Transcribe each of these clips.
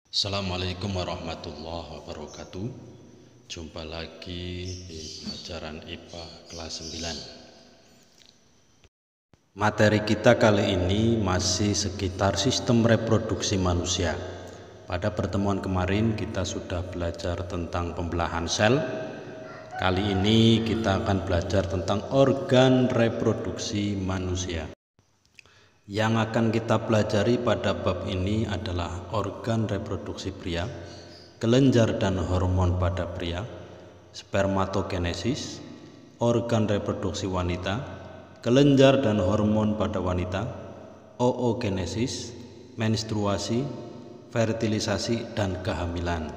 Assalamualaikum warahmatullahi wabarakatuh. Jumpa lagi di pelajaran IPA kelas 9. Materi kita kali ini masih sekitar sistem reproduksi manusia. Pada pertemuan kemarin kita sudah belajar tentang pembelahan sel. Kali ini kita akan belajar tentang organ reproduksi manusia. Yang akan kita pelajari pada bab ini adalah organ reproduksi pria, kelenjar dan hormon pada pria, spermatogenesis, organ reproduksi wanita, kelenjar dan hormon pada wanita, oogenesis, menstruasi, fertilisasi, dan kehamilan.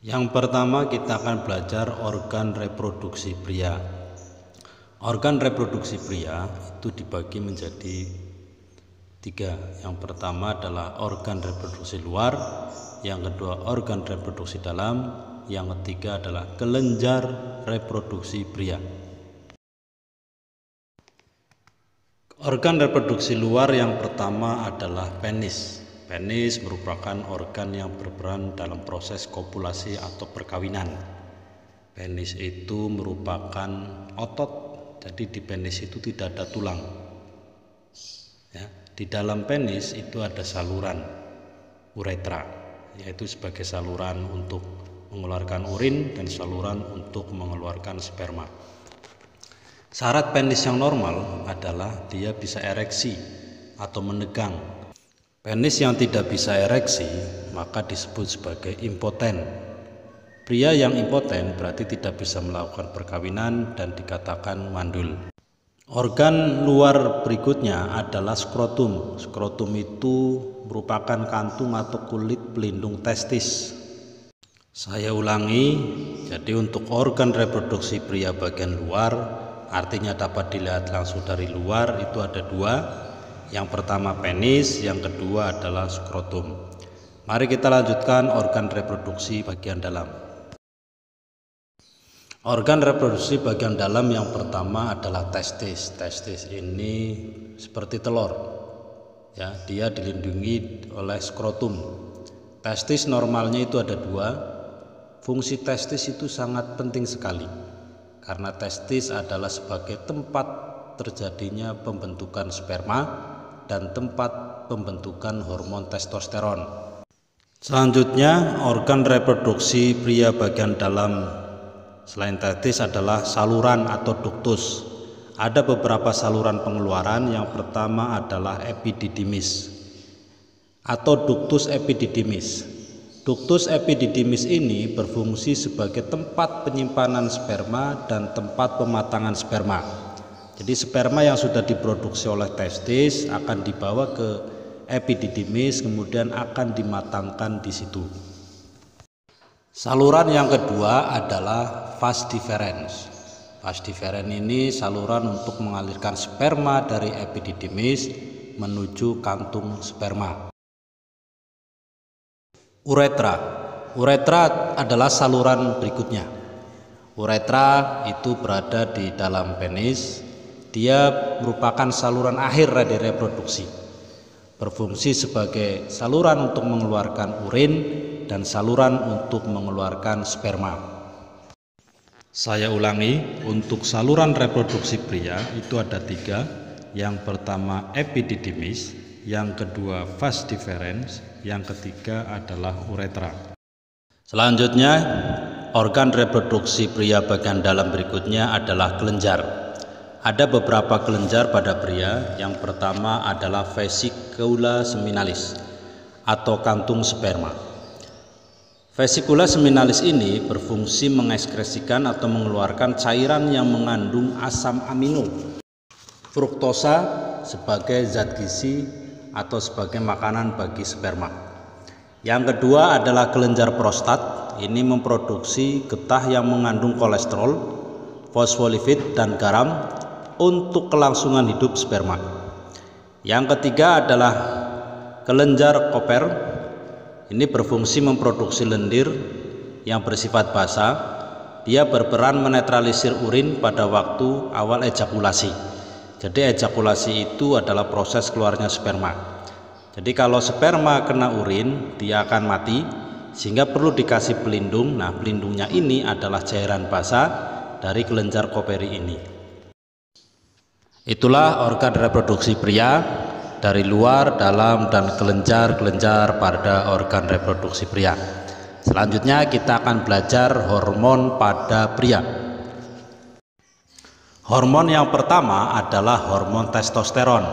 Yang pertama kita akan belajar organ reproduksi pria. Organ reproduksi pria itu dibagi menjadi 3. Yang pertama adalah organ reproduksi luar, yang kedua organ reproduksi dalam, yang ketiga adalah kelenjar reproduksi pria. Organ reproduksi luar yang pertama adalah penis. Penis merupakan organ yang berperan dalam proses kopulasi atau perkawinan. Penis itu merupakan otot, jadi di penis itu tidak ada tulang. Ya, di dalam penis itu ada saluran uretra, yaitu sebagai saluran untuk mengeluarkan urin dan saluran untuk mengeluarkan sperma. Syarat penis yang normal adalah dia bisa ereksi atau menegang. Penis yang tidak bisa ereksi maka disebut sebagai impoten. Pria yang impoten berarti tidak bisa melakukan perkawinan dan dikatakan mandul. Organ luar berikutnya adalah skrotum. Skrotum itu merupakan kantung atau kulit pelindung testis. Saya ulangi, jadi untuk organ reproduksi pria bagian luar, artinya dapat dilihat langsung dari luar, itu ada 2. Yang pertama penis, yang kedua adalah skrotum. Mari kita lanjutkan organ reproduksi bagian dalam. Organ reproduksi bagian dalam yang pertama adalah testis. Testis ini seperti telur. Ya, dia dilindungi oleh skrotum. Testis normalnya itu ada 2. Fungsi testis itu sangat penting sekali. Karena testis adalah sebagai tempat terjadinya pembentukan sperma dan tempat pembentukan hormon testosteron. Selanjutnya, organ reproduksi pria bagian dalam selain testis adalah saluran atau ductus. Ada beberapa saluran pengeluaran. Yang pertama adalah epididymis atau ductus epididymis. Ductus epididymis ini berfungsi sebagai tempat penyimpanan sperma dan tempat pematangan sperma. Jadi sperma yang sudah diproduksi oleh testis akan dibawa ke epididymis, kemudian akan dimatangkan di situ. Saluran yang kedua adalah vas deferens. Vas deferens ini saluran untuk mengalirkan sperma dari epididymis menuju kantung sperma. Uretra. Uretra adalah saluran berikutnya. Uretra itu berada di dalam penis. Dia merupakan saluran akhir dari reproduksi. Berfungsi sebagai saluran untuk mengeluarkan urin dan saluran untuk mengeluarkan sperma. Saya ulangi, untuk saluran reproduksi pria itu ada 3. Yang pertama epididymis, yang kedua vas deferens, yang ketiga adalah uretra. Selanjutnya, organ reproduksi pria bagian dalam berikutnya adalah kelenjar. Ada beberapa kelenjar pada pria. Yang pertama adalah vesicula seminalis atau kantung sperma. Vesicula seminalis ini berfungsi mengekskresikan atau mengeluarkan cairan yang mengandung asam amino, fruktosa sebagai zat gizi atau sebagai makanan bagi sperma. Yang kedua adalah kelenjar prostat. Ini memproduksi getah yang mengandung kolesterol, fosfolipid dan garam untuk kelangsungan hidup sperma. Yang ketiga adalah kelenjar Koper. Ini berfungsi memproduksi lendir yang bersifat basa. Dia berperan menetralisir urin pada waktu awal ejakulasi. Jadi ejakulasi itu adalah proses keluarnya sperma. Jadi kalau sperma kena urin, dia akan mati, sehingga perlu dikasih pelindung. Nah, pelindungnya ini adalah cairan basah dari kelenjar Koperi ini. Itulah organ reproduksi pria dari luar, dalam, dan kelenjar-kelenjar pada organ reproduksi pria. Selanjutnya kita akan belajar hormon pada pria. Hormon yang pertama adalah hormon testosteron.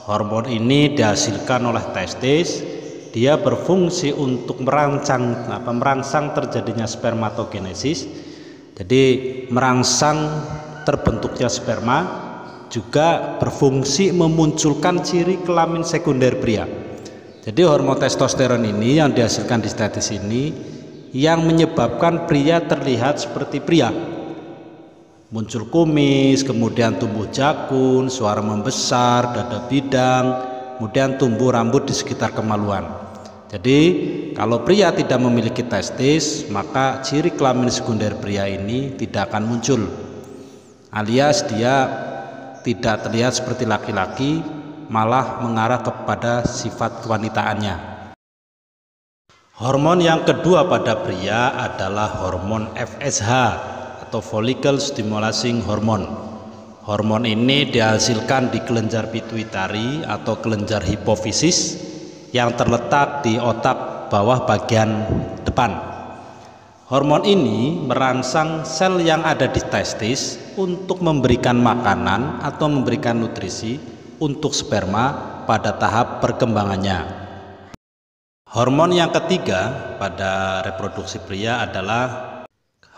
Hormon ini dihasilkan oleh testis. Dia berfungsi untuk merangsang terjadinya spermatogenesis. Jadi merangsang terbentuknya sperma, juga berfungsi memunculkan ciri kelamin sekunder pria. Jadi hormon testosteron ini yang dihasilkan di testis ini yang menyebabkan pria terlihat seperti pria. Muncul kumis, kemudian tumbuh jakun, suara membesar, dada bidang, kemudian tumbuh rambut di sekitar kemaluan. Jadi kalau pria tidak memiliki testis, maka ciri kelamin sekunder pria ini tidak akan muncul, alias dia tidak terlihat seperti laki-laki, malah mengarah kepada sifat kewanitaannya. Hormon yang kedua pada pria adalah hormon FSH atau follicle stimulating hormone. Hormon ini dihasilkan di kelenjar pituitari atau kelenjar hipofisis yang terletak di otak bawah bagian depan. Hormon ini merangsang sel yang ada di testis untuk memberikan makanan atau memberikan nutrisi untuk sperma pada tahap perkembangannya. Hormon yang ketiga pada reproduksi pria adalah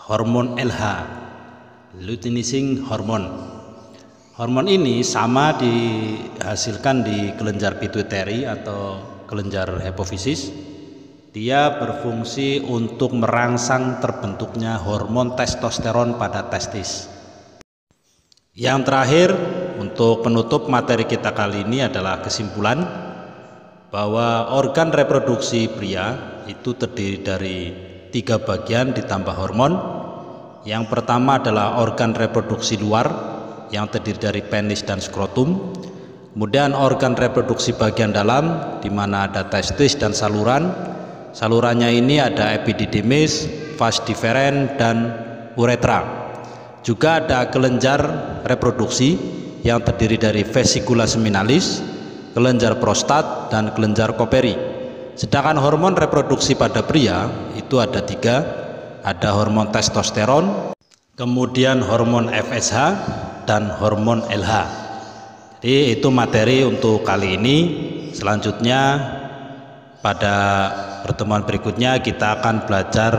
hormon LH, luteinizing hormone. Hormon ini sama dihasilkan di kelenjar pituitari atau kelenjar hipofisis. Dia berfungsi untuk merangsang terbentuknya hormon testosteron pada testis. Yang terakhir, untuk penutup materi kita kali ini adalah kesimpulan bahwa organ reproduksi pria itu terdiri dari 3 bagian ditambah hormon. Yang pertama adalah organ reproduksi luar yang terdiri dari penis dan skrotum. Kemudian organ reproduksi bagian dalam di mana ada testis dan saluran. Salurannya ini ada epididymis, vas deferens, dan uretra. Juga ada kelenjar reproduksi yang terdiri dari vesicula seminalis, kelenjar prostat, dan kelenjar Koperi. Sedangkan hormon reproduksi pada pria itu ada 3, ada hormon testosteron, kemudian hormon FSH, dan hormon LH. Jadi itu materi untuk kali ini. Selanjutnya pada pertemuan berikutnya kita akan belajar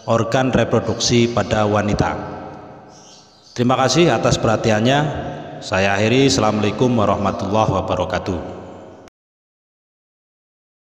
organ reproduksi pada wanita. Terima kasih atas perhatiannya. Saya akhiri. Assalamualaikum warahmatullahi wabarakatuh.